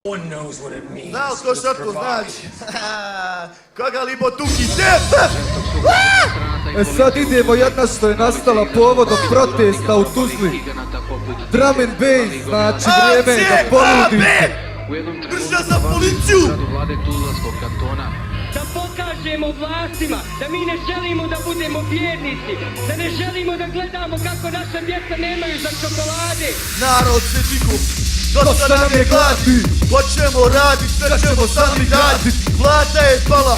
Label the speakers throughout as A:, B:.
A: One knows what it means.
B: Znao ko šta to znači? Koga li bo tuki
C: Sad idemo jedna što je nastala povodom protesta u Tuzli. Drum and bass, znači vrijeme da poludi.
B: Drža za policiju!
D: Da pokažemo vlastima da mi ne želimo da budemo vjernici, da ne želimo da gledamo kako naša djeca nemaju za čokolade.
B: Narod se digu, dosta nam je gladi, hoćemo radit, sve ćemo sami radit. Vlada je pala,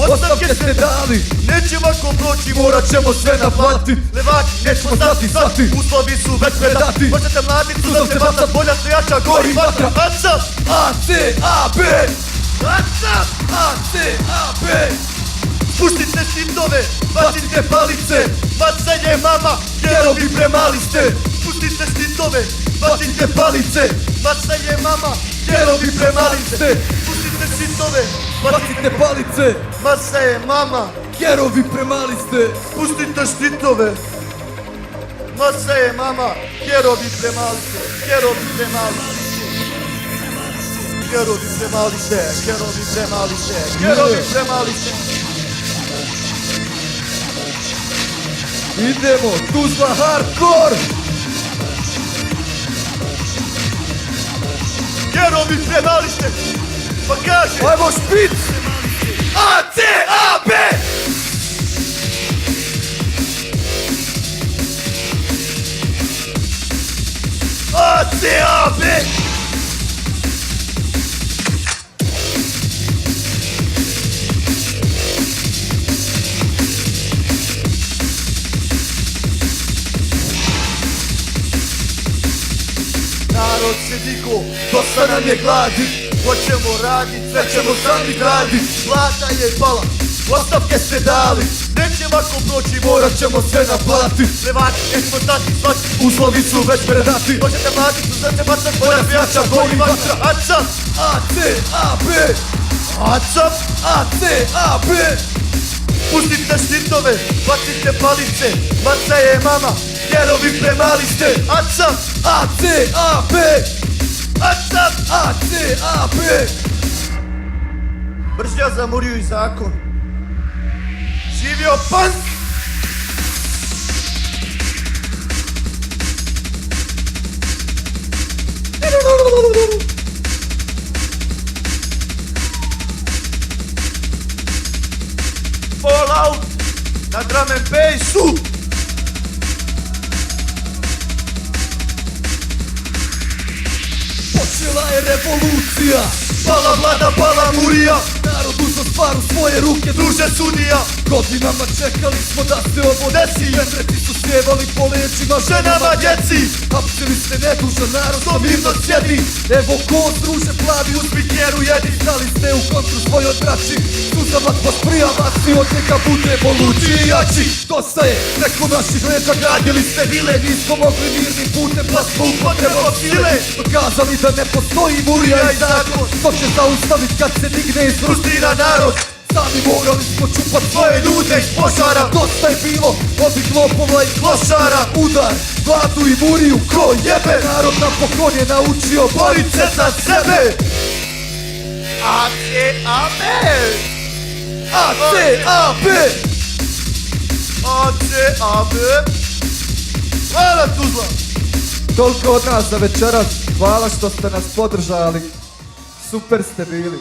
B: ostavke ste dali, neće ovako proći, morat ćemo sve naplatit. Levači, nećemo stati, uslovi su već predati. Možete mladit, suzam se bacat, bolja se jača, gori vatra. ACAB, ACAB, ACAB, ACAB. Spustite štitove, bacite palice, bacanje mama, jerovi premali ste. Spustite štitove, bacite palice, bacanje mama, jerovi premali ste. Spustite štitove,
C: Bacite palice,
B: bacanje mama,
C: jerovi premali ste.
B: spustite štitove, bacanje mama, jerovi premali ste, jerovi premali ste. Jerovi premali ste, jerovi premali ste, jerovi premali ste.
C: Idemo, Tuzla hardcore!
B: Jerovi premali ste, pa kaže
C: Ajmo špic!
B: ACAB! ACAB! Narod se digo, dosta nam je gladi, hoćemo radit, sve ćemo sami radit. Vlada je pala, ostavke ste dali, neće ovako proći, morat ćemo sve naplatit. Levači, nećemo stati, svaki uslovi su već predati. Možete mladit, suzam se bacat, bolja se jača, gori vatra. ACAB, ACAB, ACAB, ACAB. Pustite štitove, bacite palice, baca je mama, jerovi premali ste. ACAB, ACAB, ACAB, ACAB. Bržja za Muriju i zakon. Živio punk! Fallout na drum and bassu.
C: Počela je revolucija!
B: Pala vlada, pala Murija,
C: Narod uzeo stvar u svoje ruke,
B: druže sudija.
C: godinama čekali smo da se ovo desi. Medvedi su sjevali po leđima
B: Ženama, djeci,
C: Hapsili ste nedužan narod, to mirno sjedi. Evo ko druže plavi, uzmi kjeru jedi. Stali ste u kontru svojoj braći, suzavat vas prijava si, od neka budemo luđi i jači. Dosta je, preko naših leđa gradili ste vile, nismo mogli mirnim putem plasmo upotrebom sile. Dokazali da ne postoji Murija i zakon, to će zaustavit kad se digne iz
B: frustrira narod.
C: Sami morali smo čupat svoje ljude iz požara. Dosta je bilo ovih lopova i klošara. Udar, Vladu i Muriju, ko jebe? Narod napokon je naučio borit se za sebe.
B: ACAB!
C: ACAB!
B: ACAB! Hvala Tuzla!
C: Toliko od nas za večeras, hvala što ste nas podržali. Super ste bili.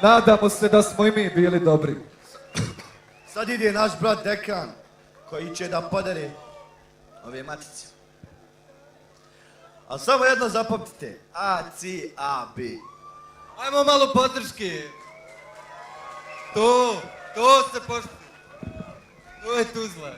C: Nadamo se da smo i mi bili dobri.
B: Sad ide naš brat dekan, koji će da podari ove matice. Ali samo jedno zapamtite, ACAB.
E: Ajmo malo podrške. To se poštuje. To je Tuzla.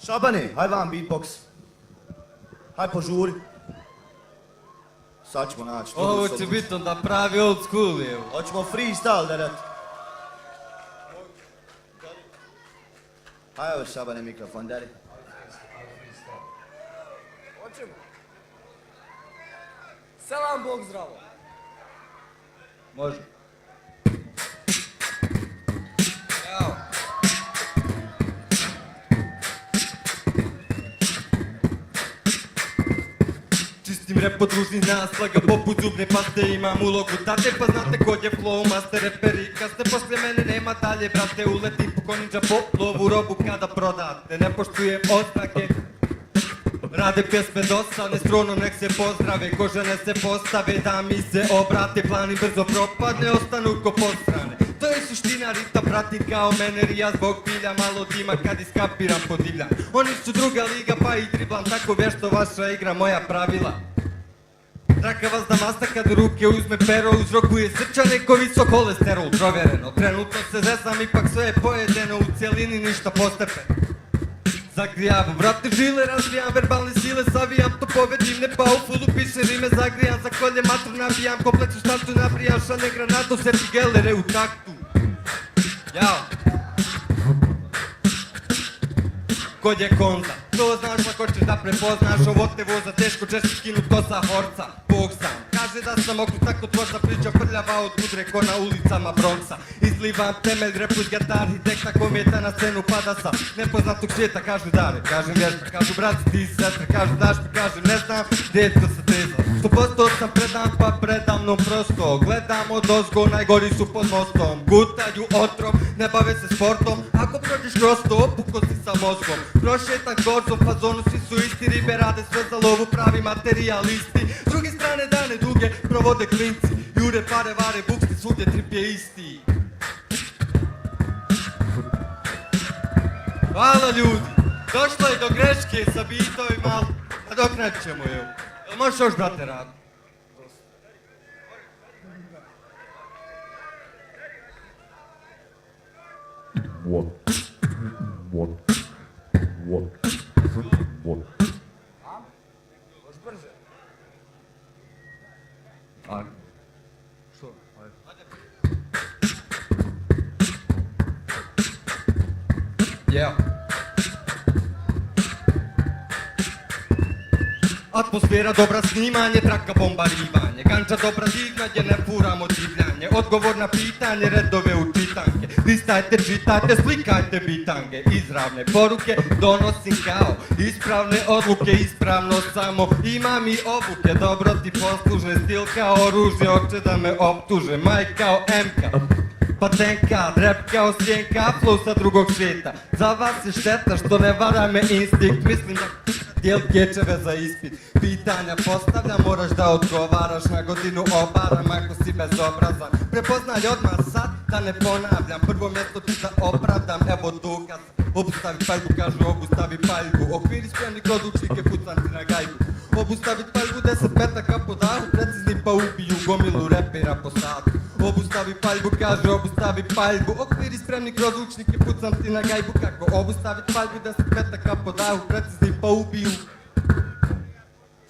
B: Šabane, haj vam beatbox. Haj požuri. Sad ćemo naći.
E: Ovo će biti onda pravi old school, evo.
B: Hoćemo freestyle da rati. A evo Šabane mikrofon, dari.
C: Hoćemo. Selam, Bog zdravo.
B: Može.
C: Evo.
E: Čistim rep od ružnih naslaga, poput zubne paste imam ulogu tate, pa znate kod je flow, master reper i kaste, posle mene nema dalje, brate, uletim po koninđa po lovu robu kada prodate, ne poštujem oznake. Rade pjesme dosadne, s tronom nek se pozdrave, ko žene se postave, da mi se obrate, plani brzo propadne, ostanu ko postrane. To je suština rita, pratim kao mene, rija zbog pilja, malo dima kad iskapiram podivljam. Oni su druga liga pa i driblam, tako vješto vaša igra, moja pravila. Traka vas da masta kad u ruke uzme pero, uzrokuje srčane ko visok kolesterol, provjereno. Trenutno se zezam, ipak sve je pojedeno, u cijelini ništa postepeno. Zagrijavam, vrate žile, razvijam verbalne sile, savijam to povedim, ne pa u fulu piše rime, zagrijam, za kolje matru nabijam, kompleksnu štancu nabrijam, šane granatu, seti gelere u taktu. Jao. Kod je konza, to znaš ako ćeš da prepoznaš, ovo te voza teško češće skinut ko sa horca, Bog sam. Kaže da sam okrut tako tvožna priča prljava od mudre ko na ulicama Bronxa. Izlivam temelj, repu iz gitar, arhitekta kometa na scenu pada sa nepoznatog svijeta, kažu dare, kažem vježba, kažu braci ti sestre, kažu daš mi, kažem ne znam, rijetko se trezla. 100% sam predan pa predamnom prosto, gledam od ozgo, najgori su pod mostom, gutaju otrov, ne bave se sportom, ako prođeš kroz to, opuko si sa mozgom. Prošetan gorzom, fazonu svi su isti, ribe rade sve za lovu, pravi materijalisti. S druge strane dane duge provode klinci, jure pare, vare, buksti, svugdje trip je isti. Hvala ljudi, došlo je do greške sa bitovima, ali nadoknat ćemo ju. Jel možeš još brate rad?
C: Možeš brže.
E: Što?
C: Jeo.
E: Atmosfera dobra, snimanje, traka bombarivanje, ganča dobra, divnanje, ne furamo divljanje, odgovor na pitanje, redove u čitanke, listajte, čitajte, slikajte bitange, izravne poruke donosim kao ispravne odluke, ispravno samo imam i obuke, dobro ti posluže, stil kao oružje, hoće da me optuže, maj kao MK. Patenka, rap kao sjenka, flow sa drugog svijeta. Za vas je šteta što ne vara me instinkt, mislim da dijel kečeve za ispit. Pitanja postavljam, moraš da odgovaraš, na godinu obaram ako si bezobrazan. Prepoznaj odmah sad da ne ponavljam, prvo mjesto ti da opravdam, evo dokaz. Obustavi paljbu, kažu obustavi paljbu, okviri spremni kod učnike, pucan ti na gajbu. Obustavit paljbu 10 metaka po dahu, precizni pa ubiju gomilu repera po satu. Obustavi paljbu, kaže obustavi paljbu, okviri spremni kroz učnike, pucam ti na gajbu. Kako obustavit paljbu 10 metaka po dahu, precizni pa ubiju.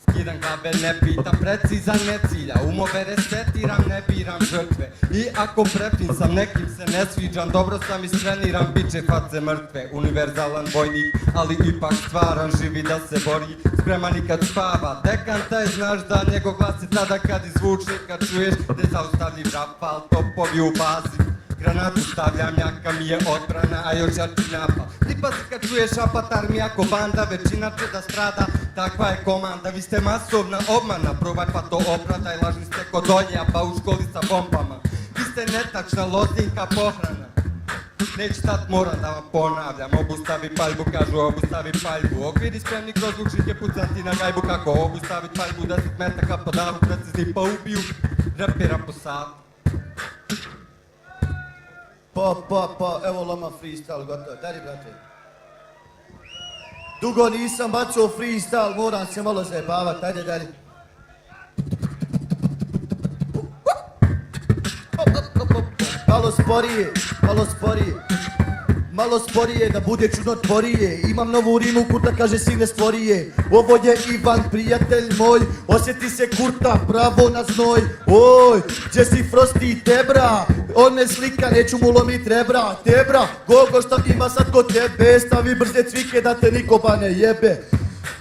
E: Skidam kabel, ne pitam, precizan ne cilja, umove resetiram, ne biram žrtve. I ako prepin sam, nekim se ne sviđam, dobro sam istreniram, bit će face mrtve. Univerzalan vojnik, ali ipak stvaran, živi da se bori, spreman i kad spava. Dekan taj znaš da njegov glas je tada kad izvuče, kad čuješ nezaustavljiv rafal, topovi u bazi. Granatu stavljam, jaka mi je odbrana, a još jači napad. Ti pazi kad čuješ apat armija ko banda, većina će da strada, takva je komanda. Vi ste masovna obmana, probaj pa to opravdaj, lažni ste kod olja, pa u školi sa bombama. Vi ste netačna lozinka pohrana. Neću stat, moram da vam ponavljam, obustavi paljbu, kažu obustavi paljbu. Okviri spremni kroz učnike, pucam ti na gajbu, kako obustavi paljbu 10 metaka po dahu, precizni pa ubiju repera po satu.
B: Pa, evo loma freestyle, gotovo, daj brate. Dugo nisam bacao freestyle, moram se malo zajebavat, ajde, daj. Malo sporije, malo sporije. Malo sporije, da bude čudotvorije. Imam novu rimu, Kurta kaže sine stvorije. Ovo je Ivan, prijatelj moj. Osjeti se Kurta, pravo na znoj. Oj, gdje si Frosti i Tebra?
C: on me slika, neću mu lomit rebra. Tebra, gogo šta ima sad kod tebe, stavi brze cvike da te niko pa ne jebe.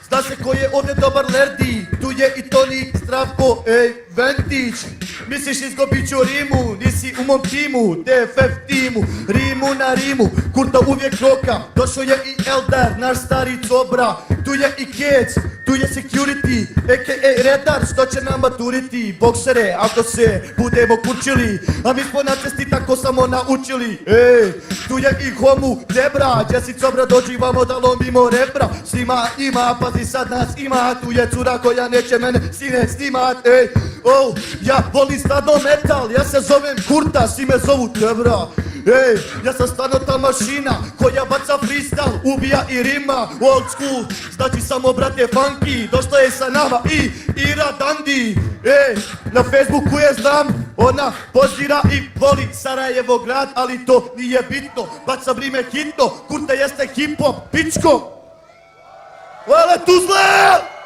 C: Zna se ko je ovdje dobar lerdi, tu je i Toni, Zdravko, Vendić. Misliš izgubit ću rimu, nisi u mom timu, TFF timu, rimu na rimu, Kurta uvijek roka. Došao je i Eldar, naš stari cobra, tu je i Kec, tu je security, a.k.a. redar, što će nam maturiti. Boksere, ako se budemo kurčili, a mi smo na cesti tako samo naučili. Tu je i Homu, Debra, gdje si cobra, dođi vamo da lomimo rebra. Snima ima, pazi sad nas ima, tu je cura koja neće mene sine snimat. Ja volim stvarno metal, ja se zovem Kurta, svi me zovu Debra. Ja sam stvarno ta mašina koja baca freestyle, ubija i rima. Old school, znači samo brate funky, došla je sa nama i Ira Dandi. Na Facebooku je znam, ona pozira i voli Sarajevo grad, ali to nije bitno. Baca vrime hitno, Kurta jeste hip hop, pičko. Hvala Tuzla!